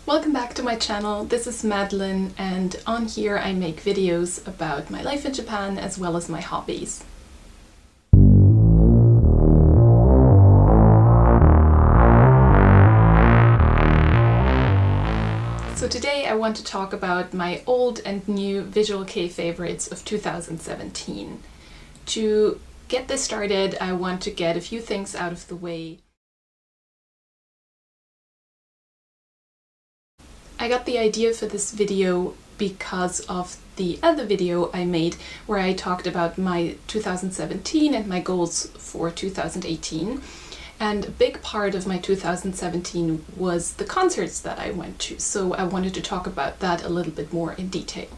Welcome back to my channel. This is Madeleine, and on here I make videos about my life in Japan as well as my hobbies. So today I want to talk about my old and new Visual Kei favorites of 2017. To get this started, I want to get a few things out of the way. I got the idea for this video because of the other video I made where I talked about my 2017 and my goals for 2018. And a big part of my 2017 was the concerts that I went to, so I wanted to talk about that a little bit more in detail.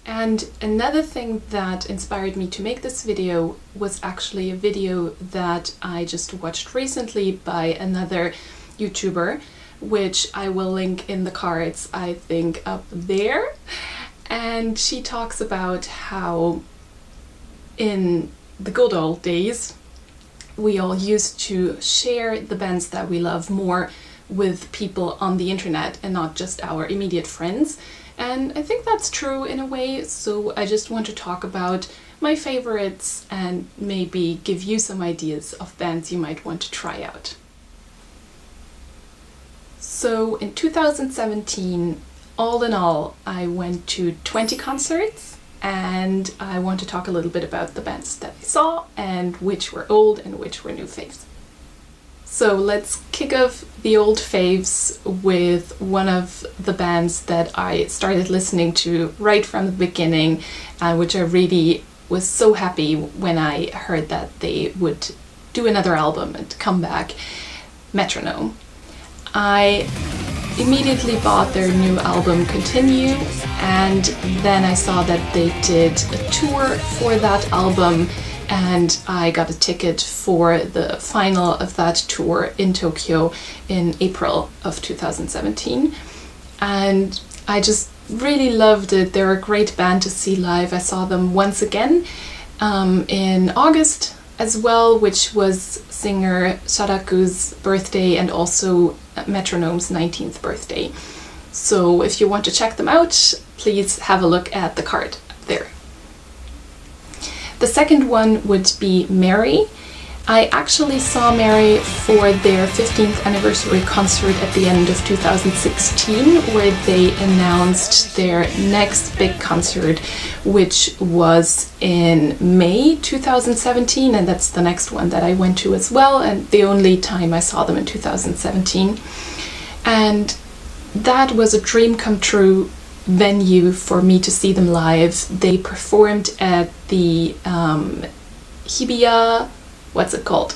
And another thing that inspired me to make this video was actually a video that I just watched recently by another YouTuber, which I will link in the cards, I think, up there. And she talks about how in the good old days we all used to share the bands that we love more with people on the internet and not just our immediate friends. And I think that's true in a way, so I just want to talk about my favorites and maybe give you some ideas of bands you might want to try out. So in 2017, all in all, I went to 20 concerts, and I want to talk a little bit about the bands that I saw and which were old and which were new faves. So let's kick off the old faves with one of the bands that I started listening to right from the beginning, which I really was so happy when I heard that they would do another album and come back, Metronome. I immediately bought their new album Continue, and then I saw that they did a tour for that album, and I got a ticket for the final of that tour in Tokyo in April of 2017. And I just really loved it. They're a great band to see live. I saw them once again in August as well, which was singer Sharaku's birthday and also Metronome's 19th birthday. So if you want to check them out, please have a look at the card there. The second one would be Mary. I actually saw Mary for their 15th anniversary concert at the end of 2016, where they announced their next big concert, which was in May 2017, and that's the next one that I went to as well, and the only time I saw them in 2017. And that was a dream come true venue for me to see them live. They performed at the Hibiya, what's it called?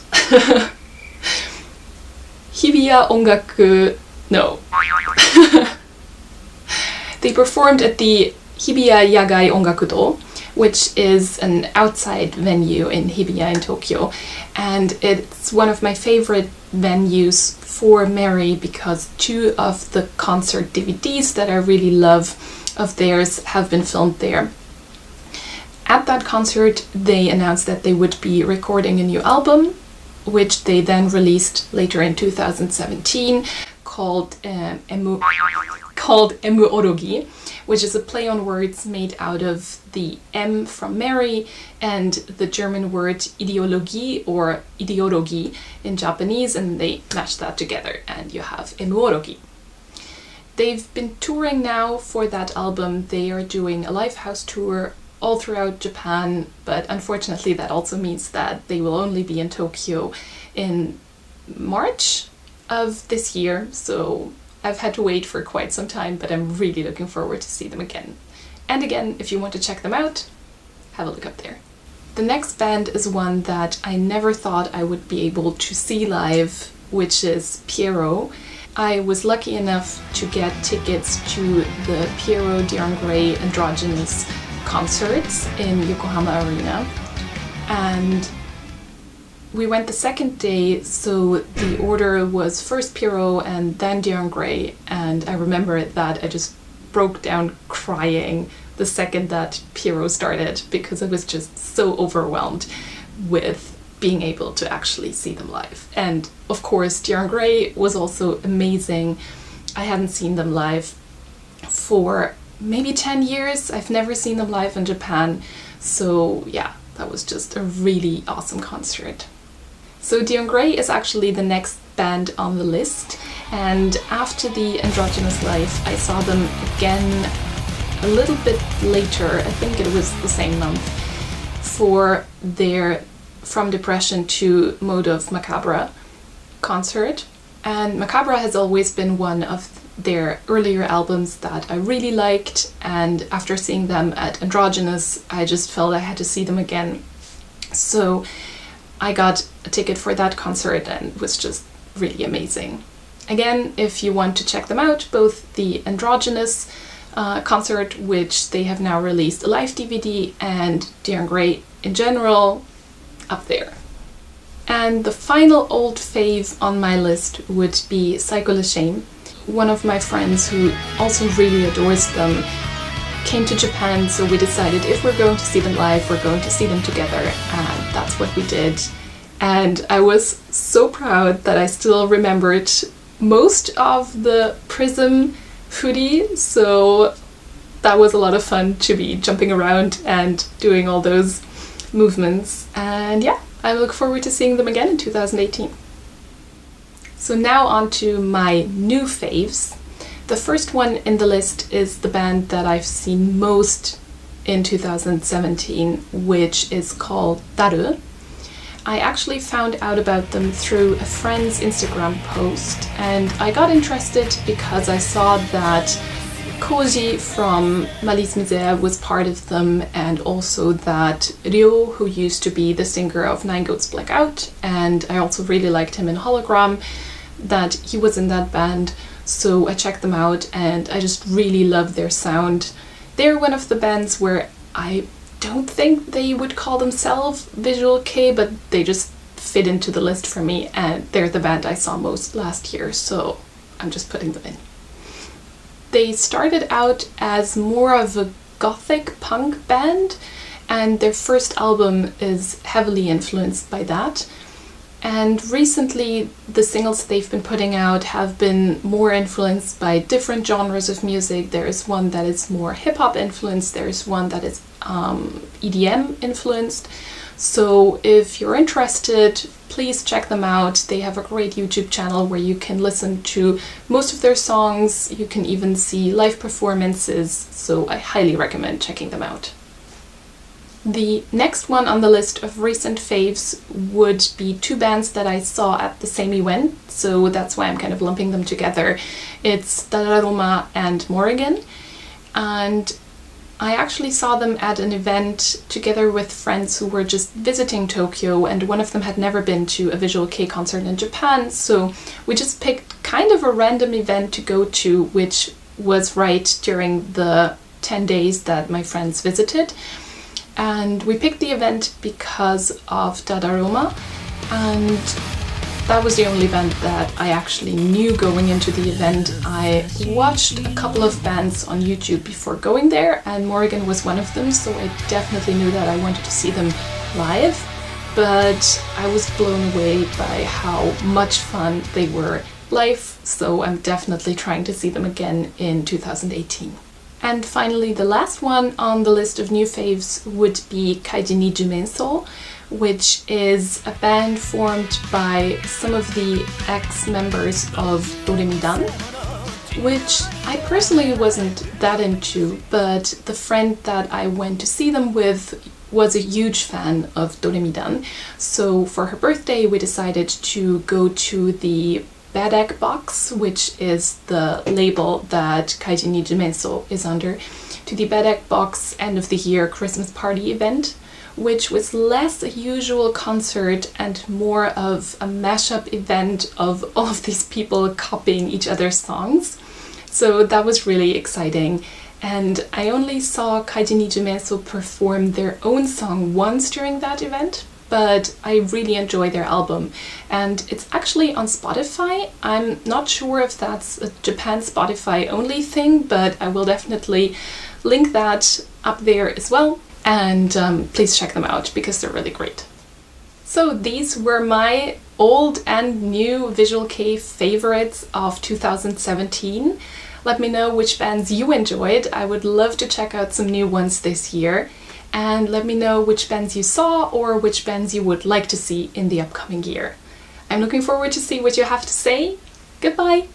Hibiya Ongaku, no. They performed at the Hibiya Yagai Ongaku-do, which is an outside venue in Hibiya in Tokyo. And it's one of my favorite venues for Mary because two of the concert DVDs that I really love of theirs have been filmed there. At that concert, they announced that they would be recording a new album, which they then released later in 2017, called Emu Orogi, which is a play on words made out of the M from Mary and the German word ideologie or ideologie in Japanese, and they matched that together and you have Emu Orogi. They've been touring now for that album. They are doing a live house tour all throughout Japan, but unfortunately that also means that they will only be in Tokyo in March of this year, so I've had to wait for quite some time, but I'm really looking forward to see them again. And again, if you want to check them out, have a look up there. The next band is one that I never thought I would be able to see live, which is Pierrot. I was lucky enough to get tickets to the Pierrot Dion Gray Androgynous concerts in Yokohama Arena, and we went the second day, so the order was first Pierrot and then Dion Gray, and I remember that I just broke down crying the second that Pierrot started because I was just so overwhelmed with being able to actually see them live. And of course Dion Gray was also amazing. I hadn't seen them live for maybe 10 years. I've never seen them live in Japan. So yeah, that was just a really awesome concert. So Dion Gray is actually the next band on the list, and after the Androgynous Life I saw them again a little bit later, I think it was the same month, for their From Depression to Mode of Macabre concert. And Macabre has always been one of their earlier albums that I really liked, and after seeing them at Androgynous I just felt I had to see them again. So I got a ticket for that concert and it was just really amazing. Again, if you want to check them out, both the Androgynous concert, which they have now released a live DVD, and Dion Gray in general, up there. And the final old fave on my list would be Psycho Le Shame. One of my friends who also really adores them came to Japan, so we decided if we're going to see them live, we're going to see them together, and that's what we did. And I was so proud that I still remembered most of the Prism hoodie, so that was a lot of fun to be jumping around and doing all those movements. And yeah, I look forward to seeing them again in 2018. So now on to my new faves. The first one in the list is the band that I've seen most in 2017, which is called Daru. I actually found out about them through a friend's Instagram post, and I got interested because I saw that Koji from Malice Misère was part of them, and also that Ryo, who used to be the singer of Nine Goats Blackout, and I also really liked him in Hologram, that he was in that band. So I checked them out and I just really love their sound. They're one of the bands where I don't think they would call themselves Visual Kei, but they just fit into the list for me, and they're the band I saw most last year, so I'm just putting them in. They started out as more of a gothic punk band, and their first album is heavily influenced by that. And recently the singles they've been putting out have been more influenced by different genres of music. There's one that is more hip-hop influenced, there's one that is EDM influenced. So if you're interested, please check them out. They have a great YouTube channel where you can listen to most of their songs. You can even see live performances, so I highly recommend checking them out. The next one on the list of recent faves would be two bands that I saw at the same event, so that's why I'm kind of lumping them together. It's Dadaroma and Morrigan, and I actually saw them at an event together with friends who were just visiting Tokyo, and one of them had never been to a Visual Kei concert in Japan, so we just picked kind of a random event to go to, which was right during the 10 days that my friends visited. And we picked the event because of Dadaroma, and that was the only band that I actually knew going into the event. I watched a couple of bands on YouTube before going there, and Morrigan was one of them, so I definitely knew that I wanted to see them live, but I was blown away by how much fun they were live, so I'm definitely trying to see them again in 2018. And finally, the last one on the list of new faves would be Kaiji ni Jumenso, which is a band formed by some of the ex-members of Doremi-dan, which I personally wasn't that into, but the friend that I went to see them with was a huge fan of Doremi-dan. So for her birthday, we decided to go to the Bad Egg Box, which is the label that Kaiji ni Jumenso is under, to the Bad Egg Box end of the year Christmas party event, which was less a usual concert and more of a mashup event of all of these people copying each other's songs. So that was really exciting. And I only saw Kaiji ni Jumenso perform their own song once during that event, but I really enjoy their album, and it's actually on Spotify. I'm not sure if that's a Japan Spotify only thing, but I will definitely link that up there as well, and please check them out because they're really great. So these were my old and new Visual Kei favorites of 2017. Let me know which bands you enjoyed. I would love to check out some new ones this year. And let me know which bands you saw or which bands you would like to see in the upcoming year. I'm looking forward to see what you have to say. Goodbye!